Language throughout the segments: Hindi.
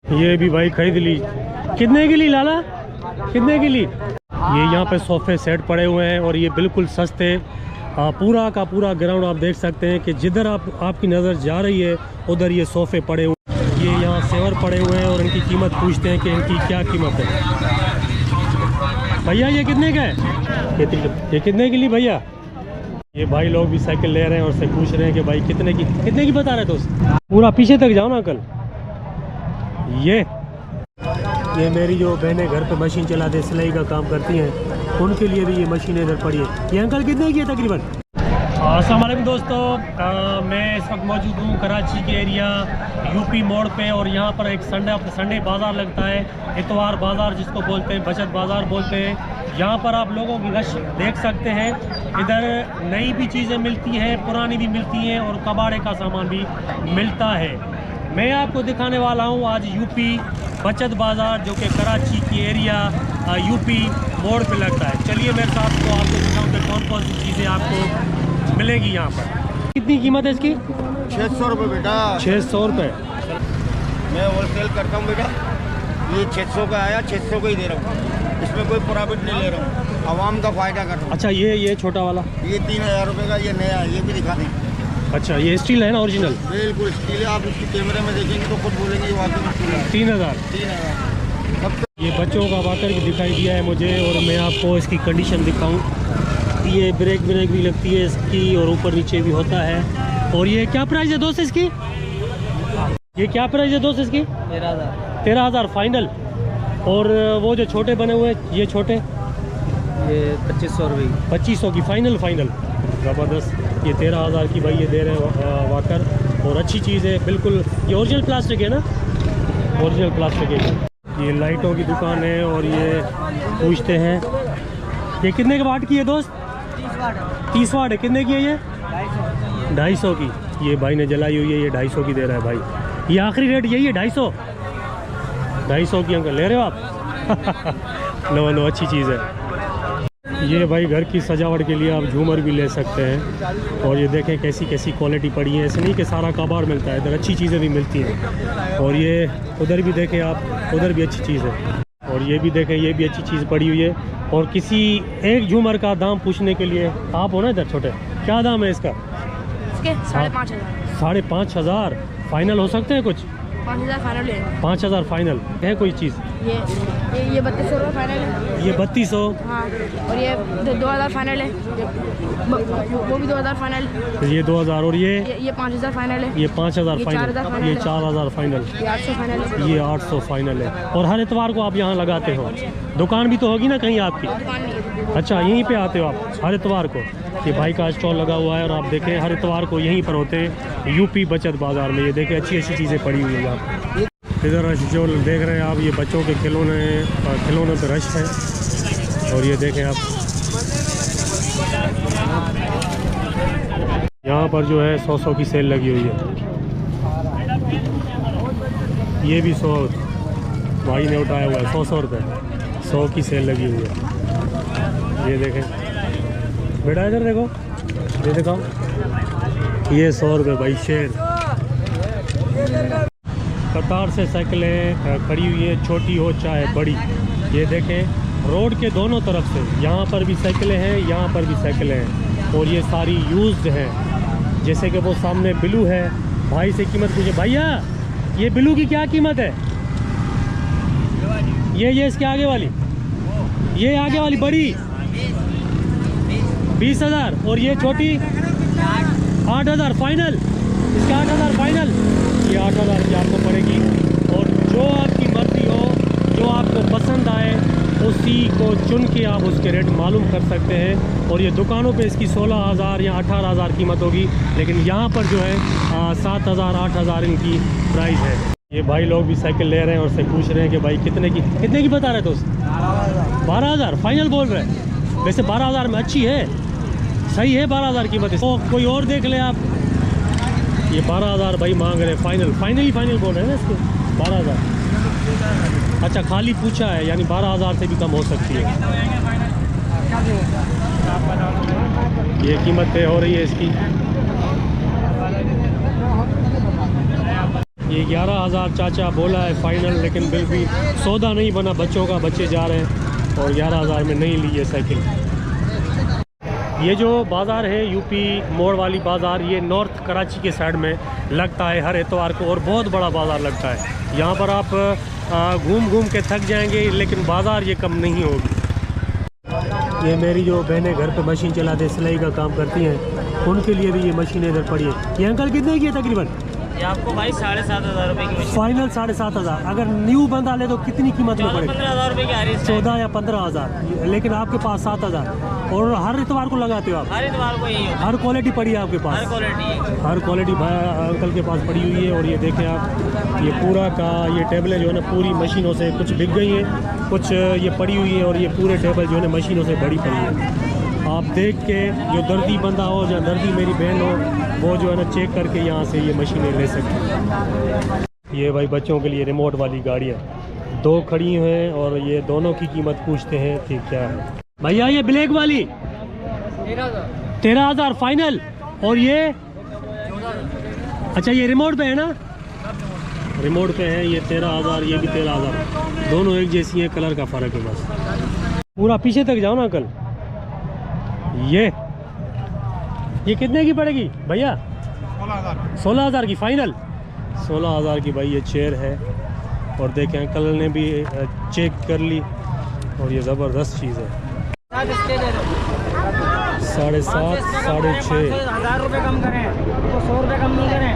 ये भी भाई खरीद ली। कितने की ली लाला, कितने की ली? ये यहाँ पे सोफे सेट पड़े हुए हैं और ये बिल्कुल सस्ते। पूरा का पूरा ग्राउंड आप देख सकते हैं कि जिधर आपकी नज़र जा रही है उधर ये सोफे पड़े हुए हैं। ये यहाँ सेवर पड़े हुए हैं और इनकी कीमत पूछते हैं कि इनकी क्या कीमत है। भैया ये कितने का है? ये कितने की ली भैया? ये भाई लोग भी साइकिल ले रहे हैं और से पूछ रहे हैं कि भाई कितने की बता रहे दोस्त? पूरा पीछे तक जाओ ना कल। ये मेरी जो बहनें घर पे मशीन चलाते हैं, सिलाई का काम करती हैं, उनके लिए भी ये मशीन इधर पड़ी है। ये अंकल कितने की है तकरीबन? अस्सलाम वालेकुम दोस्तों, मैं इस वक्त मौजूद हूँ कराची के एरिया यूपी मोड़ पे और यहाँ पर एक संडे बाज़ार लगता है, इतवार बाज़ार जिसको बोलते हैं, बचत बाज़ार बोलते हैं। यहाँ पर आप लोगों की रश देख सकते हैं। इधर नई भी चीज़ें मिलती हैं, पुरानी भी मिलती हैं और कबाड़े का सामान भी मिलता है। मैं आपको दिखाने वाला हूँ आज यूपी बचत बाज़ार जो कि कराची की एरिया यूपी मोड़ पे लगता है। चलिए मेरे साथ तो आपको दिखाऊँ कि कौन कौन सी चीज़ें आपको मिलेगी यहाँ पर। कितनी कीमत है इसकी? 600 रुपये बेटा। 600 रुपये। मैं होलसेल करता हूँ बेटा। ये 600 का आया, 600 का ही दे रहा हूँ, इसमें कोई प्रॉफिट नहीं ले रहा हूँ, आवाम का फ़ायदा कर रहा हूँ। अच्छा ये छोटा वाला ये 3000 रुपये का, ये नया, ये भी दिखा दें। अच्छा ये स्टील है ना, ओरिजिनल? बिल्कुल स्टील है। आप इसकी कैमरे में देखेंगे तो खुद बोलेंगे ये वाकई में स्टील है। 3000। ये बच्चों का वाकर भी दिखाई दिया है मुझे और मैं आपको इसकी कंडीशन दिखाऊं। ये ब्रेक भी लगती है इसकी और ऊपर नीचे भी होता है। और ये क्या प्राइस है दोस्त इसकी? ये क्या प्राइस है दोस्त इसकी? 13,000 फाइनल। और वो जो छोटे बने हुए ये छोटे, ये 2500 रुपये। 2500 की फाइनल। ज़बरदस्त। ये 13,000 की भाई ये दे रहे हैं वाकर और अच्छी चीज़ है बिल्कुल। ये ओरिजिनल प्लास्टिक है ना? ओरिजिनल प्लास्टिक है। ये लाइटों की दुकान है और ये पूछते हैं ये कितने के वाट की है दोस्त? 30 वाट है। कितने की है ये? 250 की। ये भाई ने जलाई हुई है, ये 250 की दे रहा है भाई। ये आखिरी रेट यही है 250 की अंकल ले रहे हो आप? नो अच्छी चीज़ है। ये भाई घर की सजावट के लिए आप झूमर भी ले सकते हैं। और ये देखें कैसी क्वालिटी पड़ी है। ऐसे नहीं कि सारा कबाड़ मिलता है, इधर अच्छी चीज़ें भी मिलती हैं। और ये उधर भी देखें आप, उधर भी अच्छी चीज़ है। और ये भी देखें, ये भी अच्छी चीज़ पड़ी हुई है। और किसी एक झूमर का दाम पूछने के लिए आप हो ना इधर छोटे, क्या दाम है इसका? इसके 5,500। 5,500 फाइनल हो सकते हैं कुछ? 5,000 फाइनल है। 5,000 फाइनल है कोई चीज़? ये 3200 रुपये फाइनल है। ये 3200। हाँ। और ये 2,000 फाइनल है। वो भी 2,000 फाइनल। ये 2,000। और ये 5,000 फाइनल है। ये 5,000 फाइनल। ये 4,000 फाइनल। ये 800 फाइनल है। ये 800 फाइनल है। और हर इतवार को आप यहाँ लगाते हो? दुकान भी तो होगी ना कहीं आपकी? दुकान नहीं है। अच्छा यहीं पे आते हो आप हर इतवार को? ये भाई का स्टॉल लगा हुआ है और आप देखें हर इतवार को यहीं पर होते हैं यूपी बचत बाज़ार में। ये देखें अच्छी चीज़ें पड़ी हुई है यहाँ पर। इधर जो देख रहे हैं आप, ये बच्चों के खिलौने पे रश है। और ये देखें आप यहाँ पर जो है 100 की सेल लगी हुई है। ये भी 100 भाई ने उठाया हुआ है, 100 रुपये। 100 की सेल लगी हुई है। ये देखें बेटा, इधर देखो, ये देखो, ये 100 रुपये भाई शेर। कतार से साइकिलें खड़ी हुई है, छोटी हो चाहे बड़ी। ये देखें रोड के दोनों तरफ से, यहाँ पर भी साइकिलें हैं, यहाँ पर भी साइकिलें हैं। और ये सारी यूज्ड हैं। जैसे कि वो सामने ब्लू है, भाई से कीमत पूछे, भैया ये ब्लू की क्या कीमत है? ये इसके आगे वाली, ये आगे वाली बड़ी 20,000। और ये छोटी 8,000 फाइनल। इसका 8,000 फाइनल। ये 8,000 की आपको पड़ेगी। और जो आपकी मर्जी हो, जो आपको पसंद आए, उसी को चुन के आप उसके रेट मालूम कर सकते हैं। और ये दुकानों पे इसकी 16,000 या 18,000 कीमत होगी, लेकिन यहाँ पर जो है 7,000 8,000 इनकी प्राइस है। ये भाई लोग भी साइकिल ले रहे हैं और से पूछ रहे हैं कि भाई कितने की बता रहे दोस्त? 12,000 फाइनल बोल रहे हैं। वैसे 12,000 में अच्छी है, सही है 12,000 कीमत। तो कोई और देख ले आप। ये 12,000 भाई मांग रहे हैं फाइनल बोल रहे हैं ना इसको 12,000। अच्छा खाली पूछा है, यानी 12,000 से भी कम हो सकती है। ये कीमत तय हो रही है इसकी। ये 11,000 चाचा बोला है फाइनल, लेकिन बिल भी सौदा नहीं बना बच्चों का, बच्चे जा रहे हैं और 11,000 में नहीं ली ये साइकिल। ये जो बाज़ार है यूपी मोड़ वाली बाज़ार, ये नॉर्थ कराची के साइड में लगता है हर एतवार को और बहुत बड़ा बाज़ार लगता है। यहाँ पर आप घूम घूम के थक जाएंगे, लेकिन बाज़ार ये कम नहीं होगी। ये मेरी जो बहनें घर पे मशीन चलाते सिलाई का काम करती हैं, उनके लिए भी ये मशीन इधर पड़ी है। ये अंकल कितने की है तकरीबन? ये आपको भाई 7,500 रुपये की मशीन, फाइनल 7,500। अगर न्यू बंदा ले तो कितनी कीमत में पड़ेगी? 15,000 रुपये की आ रही है। 14 या 15,000, लेकिन आपके पास 7,000। और हर इतवार को लगाते हो आप? हर इतवार को यही होता हर क्वालिटी पड़ी है आपके है, पास? हर क्वालिटी है। हर क्वालिटी अंकल के पास पड़ी हुई है। और ये देखें आप, ये पूरा का ये टेबलें जो है ना पूरी मशीनों से कुछ बिक गई हैं, कुछ ये पड़ी हुई है, और ये पूरे टेबल जो है ना मशीनों से बड़ी पड़ी है। आप देख के जो दर्दी बंदा हो या दर्दी मेरी बहन हो, वो जो है ना चेक करके यहाँ से ये मशीनें ले सकते हैं। ये भाई बच्चों के लिए रिमोट वाली गाड़ियाँ 2 खड़ी हैं और ये दोनों की कीमत पूछते हैं कि क्या है। भैया ये ब्लैक वाली 13,000 फाइनल, और ये अच्छा ये रिमोट पे है ना? रिमोट पे है, ये 13,000, ये भी 13,000। दोनों एक जैसी हैं, कलर का फ़र्क है बस। पूरा पीछे तक जाओ ना अंकल। ये कितने की पड़ेगी भैया? 16,000 की फाइनल। 16,000 की भाई ये चेयर है। और देखें अंकल ने भी चेक कर ली, और ये ज़बरदस्त चीज़ है। 7.5, 6.5, 1000 रुपये कम करें तो 100 रुपये कम नहीं करें।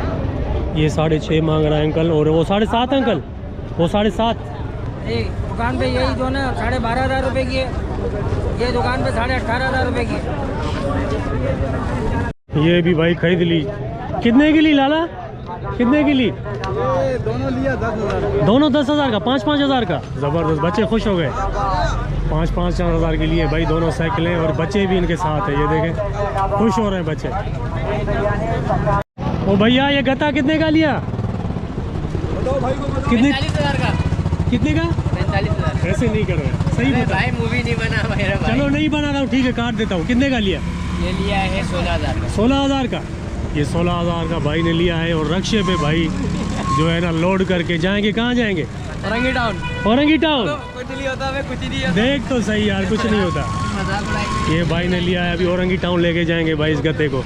ये 6.5 मांग रहा है अंकल, और वो 7.5 अंकल, वो 7.5। दुकान पे यही जो ना 12,500 रुपये की है, ये दुकान पे 18,500 रुपये की है। ये भी भाई खरीद ली। कितने की ली लाला? कितने की ली? ये दोनों लिया 10,000। दोनों 10,000 का, 5-5 हज़ार का। ज़बरदस्त, बच्चे खुश हो गए। 5-5 हज़ार के लिए भाई दोनों साइकिलें, और बच्चे भी इनके साथ है। ये देखें खुश हो रहे हैं बच्चे। ओ भैया ये गत्ता कितने का लिया? कितने 45,000 का। कितने का? 45,000। ऐसे नहीं कर रहे, सही बता। भाई मूवी नहीं बना मेरा भाई। चलो नहीं बना रहा हूँ, ठीक है काट देता हूँ। कितने का लिया? ये लिया है 16,000 का। 16,000 का। ये 16,000 का भाई ने लिया है। और रक्शे पे भाई जो है ना लोड करके जाएंगे। कहाँ जाएंगे? औरंगी टाउन। औरंगी टाउन। कुछ नहीं होता, मैं कुछ नहीं होता। देख तो सही यार, कुछ नहीं होता। मजाक उड़ाई। ये भाई ने लिया है, अभी औरंगी टाउन लेके जाएंगे भाई इस गत्ते को।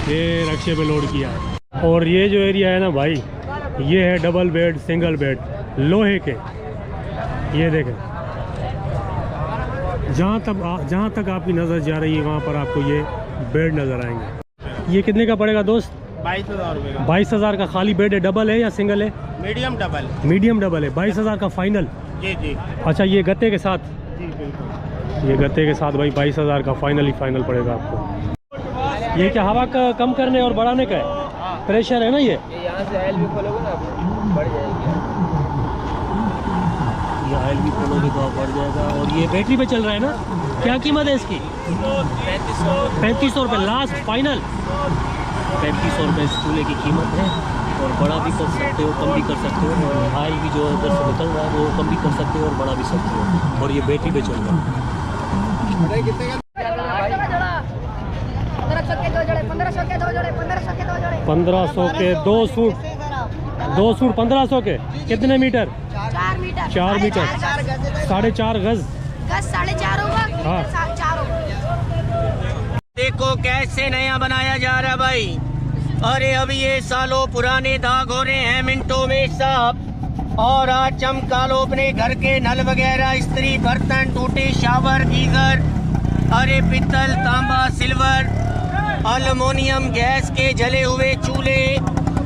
ये रक्शे पे लोड किया। और ये जो एरिया है ना भाई, ये है डबल बेड, सिंगल बेड, लोहे के। ये देखें, जहाँ तक आपकी नज़र जा रही है वहाँ पर आपको ये बेड नज़र आएंगे। ये कितने का पड़ेगा दोस्त? 22,000 रुपये का। 22,000 का खाली बेड है। डबल है या सिंगल है? Medium double. मीडियम डबल है। 22,000 का फाइनल। जी जी अच्छा ये गत्ते के साथ? जी बिल्कुल। ये गत्ते के साथ भाई 22,000 का फाइनल पड़ेगा आपको। ये क्या हवा का कम करने और बढ़ाने का है? प्रेशर है ना ये? यहाँ से एल भी खोलोगे ना बढ़ जाएगी। ये ऑयल भी खोलोगे तो बढ़ जाएगा। और ये बैटरी पे चल रहा है ना? क्या कीमत है इसकी? 3500 रुपये लास्ट फाइनल। 3500 रुपये इस चूल्हे की कीमत है। और बड़ा भी कर सकते हो, कम भी कर सकते हो। और हाई भी जो इधर से निकल रहा है वो कम भी कर सकते हो और बड़ा भी सकते हो। और ये बैटरी पे चल रहा है। 1500 के 2 सूट। 2 सूट 1500 के। कितने मीटर? 4 मीटर। 4 मीटर। 4.5 गज। गज 4.5 होगा। हाँ। 4 होगा। देखो कैसे नया बनाया जा रहा है भाई। अरे अभी ये सालों पुराने दाग हो रहे हैं मिनटों में साफ। और आज चमका लो अपने घर के नल वगैरह, इस्त्री, बर्तन, टूटे शावर, गीजर, अरे पित्तल, तांबा, सिल्वर, एल्युमिनियम, गैस के जले हुए चूल्हे,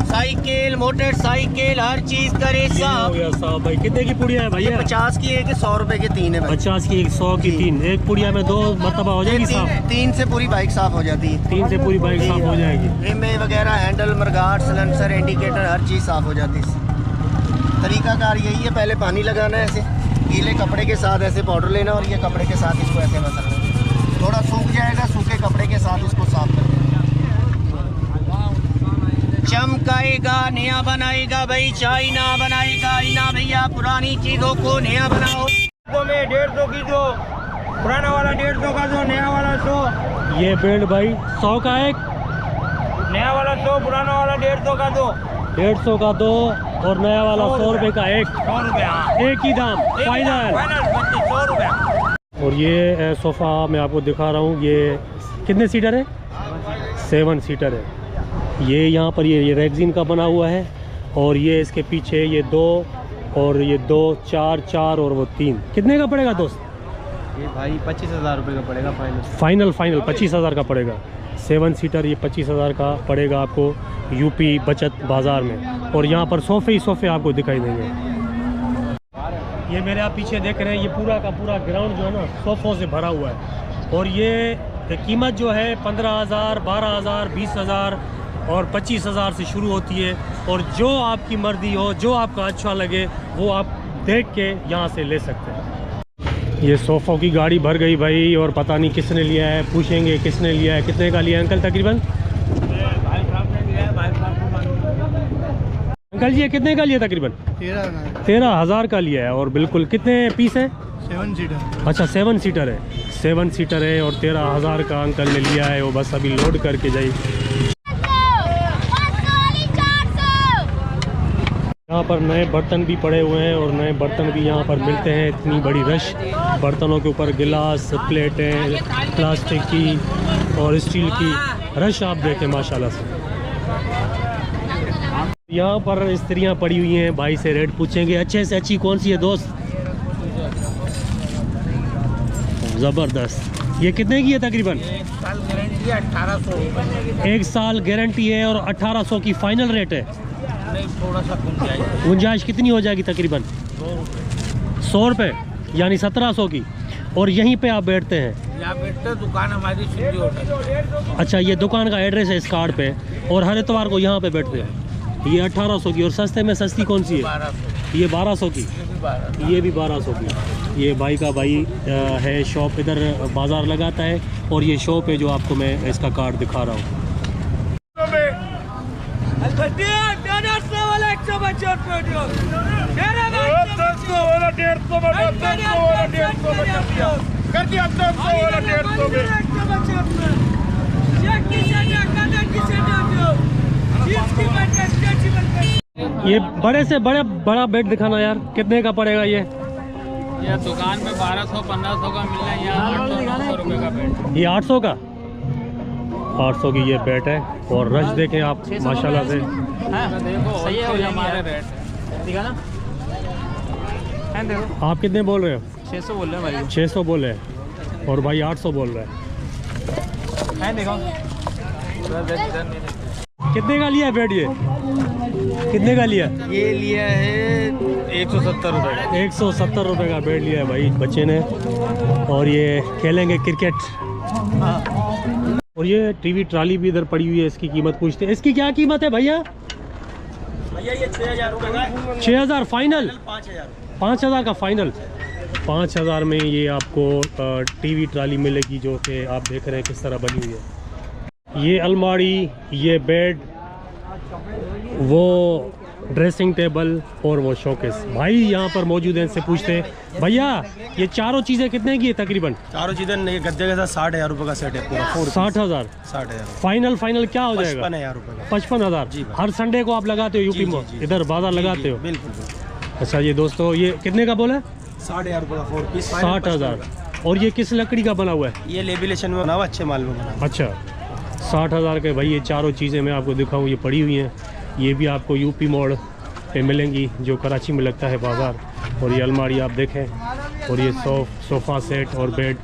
साइकिल, मोटरसाइकिल, हर चीज करे हो साफ। गया साहब भाई। कितने की पुड़िया है भैया? 50 की एक, 100 रुपए के 3 है भाई। 50 की 1, 100 की 3। एक पुड़िया में 2 मरतबा हो जाएगी साफ? 3 से पूरी बाइक साफ हो जाती है। 3 से पूरी बाइक साफ हो जाएगी। रिमे वगैरह, हैंडल, मरगाट, सलेंसर, इंडिकेटर, हर चीज़ साफ हो जाती है। तरीकाकार यही है, पहले पानी लगाना है ऐसे, गीले कपड़े के साथ ऐसे पाउडर लेना और ये कपड़े के साथ इसको ऐसे मसलना। थोड़ा सूख जाएगा, सूखे कपड़े के साथ इसको साफ कर देना। चमकाएगा, नया बनाएगा भाई, चाइना बनाएगा। इना भैया पुरानी चीजों को नया बनाओ। तो मैं 150 की दो, पुराना वाला 150 का दो, नया वाला 100। ये बेल्ट भाई 100 का एक, नया वाला 100, पुराना वाला 150 का दो। 150 का 2, और नया वाला 100 रुपये का एक, 100 रुपये, एक ही दाम फाइनल। 100 रुपये। और ये सोफ़ा मैं आपको दिखा रहा हूँ, ये कितने सीटर है? 7 सीटर है। ये यहाँ पर ये रेक्सिन का बना हुआ है, और ये इसके पीछे ये 2 और ये 2, 4 और वो 3। कितने का पड़ेगा दोस्त? ये भाई 25,000 रुपये का पड़ेगा फाइनल 25,000 का पड़ेगा। 7 सीटर ये 25,000 का पड़ेगा आपको यूपी बचत बाज़ार में। और यहाँ पर सोफ़े ही सोफ़े आपको दिखाई देंगे। ये मेरे आप पीछे देख रहे हैं, ये पूरा का पूरा ग्राउंड जो है ना सोफ़ों से भरा हुआ है। और ये कीमत जो है 15,000, 12,000, 20,000 और 25,000 से शुरू होती है। और जो आपकी मर्जी हो, जो आपका अच्छा लगे, वो आप देख के यहाँ से ले सकते हैं। ये सोफ़ों की गाड़ी भर गई भाई, और पता नहीं किसने लिया है, पूछेंगे किसने लिया है, कितने का लिया है अंकल? तकरीबन अंकल जी ये कितने का लिया? तकरीबन 13,000 का लिया है। और बिल्कुल कितने पीस है? 7 सीटर। अच्छा 7 सीटर है, 7 सीटर है और 13,000 का अंकल ने लिया है। वो बस अभी लोड करके जाइए। यहाँ पर नए बर्तन भी पड़े हुए हैं, और नए बर्तन भी यहाँ पर मिलते हैं। इतनी बड़ी रश, बर्तनों के ऊपर गिलास, प्लेटें, प्लास्टिक की और स्टील की रश आप देखें माशाल्लाह से। यहाँ पर स्त्रियाँ पड़ी हुई हैं, भाई से रेट पूछेंगे। अच्छे से अच्छी कौन सी है दोस्त? ज़बरदस्त। ये कितने की है तकरीबन? 1 साल गारंटी है, 1800। 1 साल गारंटी है और 1800 की फाइनल रेट है। नहीं, थोड़ा सा गुंजाइश। गुंजाइश कितनी हो जाएगी? तकरीबन 100 रुपये, यानी 1700 की। और यहीं पे आप बैठते हैं? यहाँ बैठते, दुकान हमारी सिंधी होटल। अच्छा, ये दुकान का एड्रेस है इस कार्ड पे, और हर इतवार को यहाँ पे बैठते हैं। ये 1800 की। और सस्ते में सस्ती कौन सी है? 1200। ये 1200 की, ये भी 1200 की। ये भाई का भाई है, शॉप इधर बाज़ार लगाता है, और ये शॉप है जो आपको मैं इसका कार्ड दिखा रहा हूँ। ये बड़े से बड़ा बेड दिखाना यार, कितने का पड़ेगा ये? ये दुकान में 1200-1500 का मिल रहा है, यहाँ 800-900 रुपये का बेड। ये 800 का, 800 की ये बेड है। और रश देखें आप माशाल्लाह से। देखो सही है हमारे रेट, ठीक है ना? देखो आप कितने बोल रहे हो? 600 बोल रहे हैं भाई। 600 बोल रहे हैं, और भाई 800 बोल रहे हैं। देखो कितने का लिया बेड? ये कितने का लिया? ये लिया है 170 रुपये। 170 रुपये का बेड लिया है भाई बच्चे ने। और ये खेलेंगे क्रिकेट। और ये टीवी ट्राली भी इधर पड़ी हुई है, इसकी कीमत पूछते हैं। इसकी क्या कीमत है भैया? ये 6,000 रुपये का। 6,000 फाइनल? 5,000। 5,000 का फाइनल। 5,000 में ये आपको टीवी ट्राली मिलेगी, जो कि आप देख रहे हैं किस तरह बनी हुई है। ये अलमारी, ये बेड, वो ड्रेसिंग टेबल और वो शोकेस भाई यहाँ पर मौजूद हैं। इनसे पूछते हैं भैया ये चारों चीज़ें कितने की है तकरीबन? चारों चीज़ें नहीं, गद्दे के साथ 60,000 रुपये का सेट है पूरा। 60,000। 60,000 फाइनल क्या हो जाएगा? 55,000 रुपये का। 55,000। हर संडे को आप लगाते हो यूपी में, इधर बाजार लगाते हो? बिल्कुल। अच्छा ये दोस्तों, ये कितने का बोला? 60,000 रुपये का 4 पीस। 60,000। और ये किस लकड़ी का बना हुआ है? ये लेबिलेशन में बना हुआ, अच्छे माल में बना। अच्छा 60,000 के भाई ये चारों चीज़ें मैं आपको दिखाऊँ, ये पड़ी हुई हैं। ये भी आपको यूपी मोड़ पे मिलेंगी, जो कराची में लगता है बाज़ार। और ये अलमारी आप देखें, और ये सोफ़ा सेट और बेड।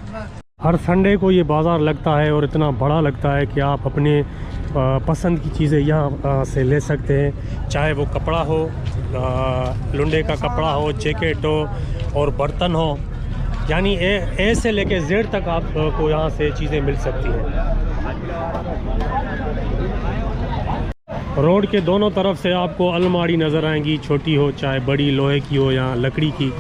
हर संडे को ये बाज़ार लगता है, और इतना बड़ा लगता है कि आप अपने पसंद की चीज़ें यहाँ से ले सकते हैं। चाहे वो कपड़ा हो, लुंडे का कपड़ा हो, जैकेट हो और बर्तन हो, यानी ए से लेके जेड तक आपको यहाँ से चीज़ें मिल सकती हैं। रोड के दोनों तरफ से आपको अलमारी नज़र आएंगी, छोटी हो चाहे बड़ी, लोहे की हो या लकड़ी की,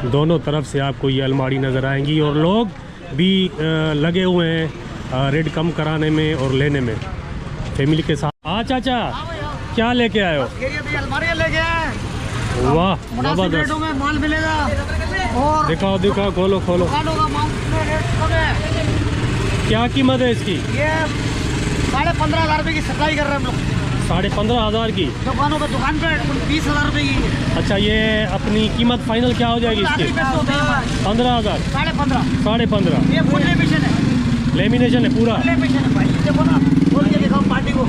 दोनों तरफ से आपको ये अलमारी नज़र आएंगी। और लोग भी लगे हुए हैं रेट कम कराने में और लेने में, फैमिली के साथ। हाँ चाचा, क्या लेके आए हो? अलमारियाँ लेके आए। वाह ज़बरदस्त, माल मिलेगा। और दिखाओ दिखाओ, खोलो खोलो। क्या कीमत है इसकी? ये 15,500 रुपये की सप्लाई कर रहे हैं हम लोग। 15,500 की। दुकानों पे दुकान पे 20,000 रुपए की। अच्छा, ये अपनी कीमत फाइनल क्या हो जाएगी इसकी? 15,000। 15,500। ये फुल लेमिनेशन है। लेमिनेशन है पूरा। लेमिनेशन है भाई, देखो ना, खोल के दिखाओ पार्टी को।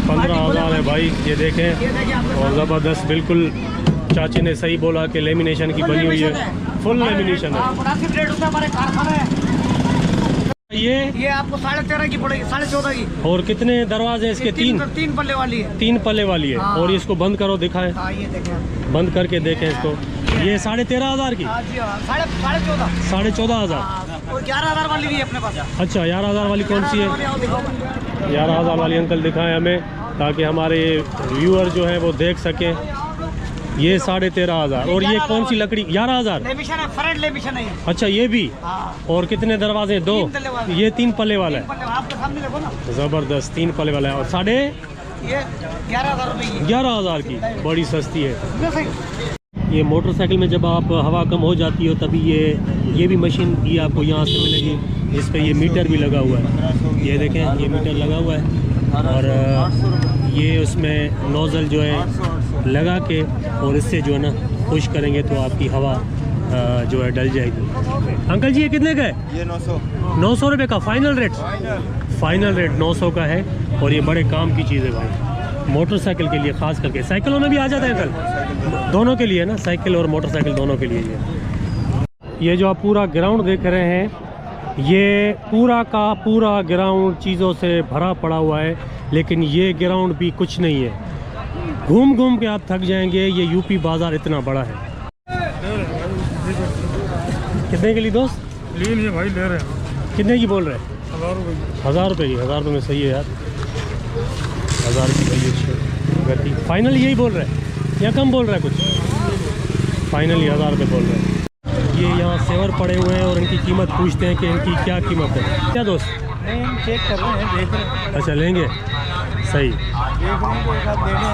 15,000 है भाई, ये देखें। ये देखिए आपके और ज़बरदस्त, बिल्कुल चाची ने सही बोला कि लेमिनेशन की बनी हुई है, फुल लेमिनेशन है। मुनासिब रेट होता है हमारे कारखाना है। ये आपको 13.5 की पड़ेगी, 14.5 की। और कितने दरवाजे इसके? 3 पल्ले वाली है। 3 पल्ले वाली है। हाँ। और इसको बंद करो, दिखाएं, हाँ ये देखें, बंद करके देखें इसको। ये 13,500 की। हाँ जी हाँ, 14.5। 14,500। और 11,000 वाली भी है अपने पास। अच्छा, 11,000 वाली कौन सी है? 11,000 वाली अंकल दिखाएं हमें, ताकि हमारे व्यूअर जो है वो देख सकें। ये 13,500। और ये कौन सी लकड़ी? 11,000। लेमिनेशन है, फ्रंट लेमिनेशन है ये। अच्छा, ये भी। हाँ। और कितने दरवाजे? 2। 3 पल्ले वाला। ये 3 पल्ले वाला है। आपके सामने देखो ना, ज़बरदस्त, 3 पल्ले वाला है। और ये 11,000 रुपए की। 11,000 की, बड़ी सस्ती है। है। सही। ये मोटरसाइकिल में जब आप हवा कम हो जाती हो तभी ये भी मशीन ये आपको यहाँ से मिलेगी। इस पर ये मीटर भी लगा हुआ है, ये देखें, ये मीटर लगा हुआ है। और ये उसमें नोज़ल जो है लगा के, और इससे जो है ना पुश करेंगे तो आपकी हवा जो है डल जाएगी। अंकल जी, ये कितने का है? ये 900। 900 रुपये का फाइनल रेट? फाइनल रेट 900 का है। और ये बड़े काम की चीज़ है भाई, मोटरसाइकिल के लिए ख़ास करके। साइकिलों में भी आ जाता है अंकल? दोनों के लिए ना, साइकिल और मोटरसाइकिल दोनों के लिए। ये जो आप पूरा ग्राउंड देख रहे हैं, ये पूरा का पूरा ग्राउंड चीज़ों से भरा पड़ा हुआ है, लेकिन ये ग्राउंड भी कुछ नहीं है। घूम घूम के आप थक जाएंगे। ये यूपी बाज़ार इतना बड़ा है। कितने के लिए दोस्त? लिए भाई ले रहे हैं। कितने की बोल रहे हैं? 1000 रुपये। 1000 रुपये की। 1000 रुपये में सही है यार, 1000 की भाई अच्छी गति। फाइनल यही बोल रहे हैं या कम बोल रहा है कुछ? फाइनली 1000 रुपये बोल रहे हैं। ये यहाँ सेवर पड़े हुए हैं और इनकी कीमत पूछते हैं कि इनकी क्या कीमत है। क्या दोस्त? नहीं, हम चेक कर रहे हैं, देख रहे हैं। अच्छा, लेंगे, सही। देख रहे हैं तो एक आध देने,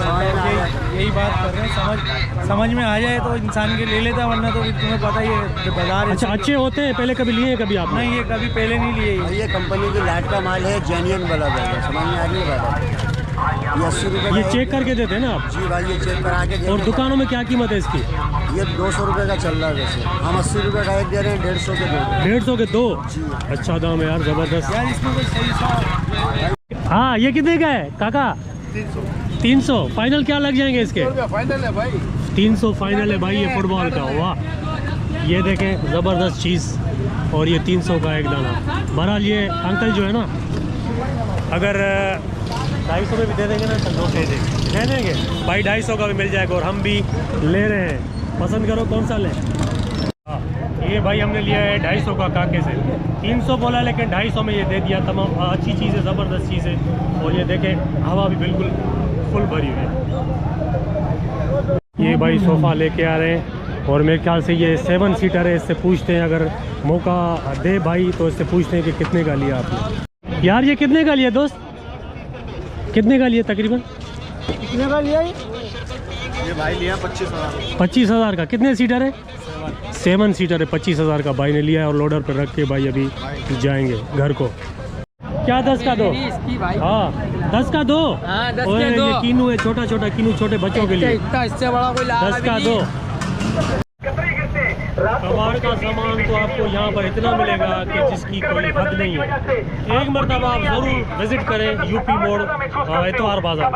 अगर यही बात कर रहे हैं। समझ में आ जाए तो इंसान के ले लेता, वरना तो तुम्हें पता ही है बाजार। अच्छा, अच्छे होते हैं। पहले कभी लिए हैं कभी आप? नहीं, ये कभी पहले नहीं लिए। ये कंपनी की लाइट का माल है, जेन्युइन वाला है, समझ में आ रही है बात? ये 80 रुपये। ये चेक करके देते हैं ना आप? जी भाई, ये चेक करा के। और दुकानों में क्या कीमत है इसकी? ये 200 रुपये का चल रहा है वैसे। हम 80 रुपये का एक दे रहे हैं, 150 के 2। 150 के 2? अच्छा दाम है यार, ज़बरदस्त। यार इसमें कोई सही सा। हाँ, ये कितने का है काका? 300। फाइनल क्या लग जाएंगे इसके? फाइनल है भाई। 300 फाइनल है भाई, ये फुटबॉल का। वाह, ये देखें, ज़बरदस्त चीज़। और ये 300 का एक दाना। बहरहाल ये अंकल जो है ना, अगर 250 में भी दे देंगे ना तो 200 दे देंगे भाई। 250 का भी मिल जाएगा। और हम भी ले रहे हैं, पसंद करो कौन सा लें। हाँ, ये भाई हमने लिया है 250 का काके से। 300 बोला, लेकिन 250 में ये दे दिया। तमाम अच्छी चीज़ है, ज़बरदस्त चीज़ है। और ये देखें, हवा भी बिल्कुल फुल भरी हुई है। ये भाई सोफ़ा लेके आ रहे हैं, और मेरे ख्याल से ये 7 सीटर है। इससे पूछते हैं, अगर मौका दे भाई तो इससे पूछते हैं कि कितने का लिया आपने। यार ये कितने का लिया दोस्त? कितने का लिया तकरीबन? कितने का लिया ये भाई लिया 25,000। 25,000 का। कितने सीटर है? 7 सीटर है। 25,000 का भाई ने लिया है। और लोडर पर रख के भाई अभी जाएंगे घर को। क्या 10 का 2? हाँ, 10 का 2। हाँ, 10 ओए, के 2। ये कीनू है, छोटा छोटा कीनू, छोटे बच्चों के लिए। इससे बड़ा कोई 10 का 2। कबाड़ का सामान तो आपको यहाँ पर इतना मिलेगा कि जिसकी कोई हद नहीं है। एक मरतबा आप ज़रूर विज़िट करें यूपी मोड़ एतवार बाज़ार।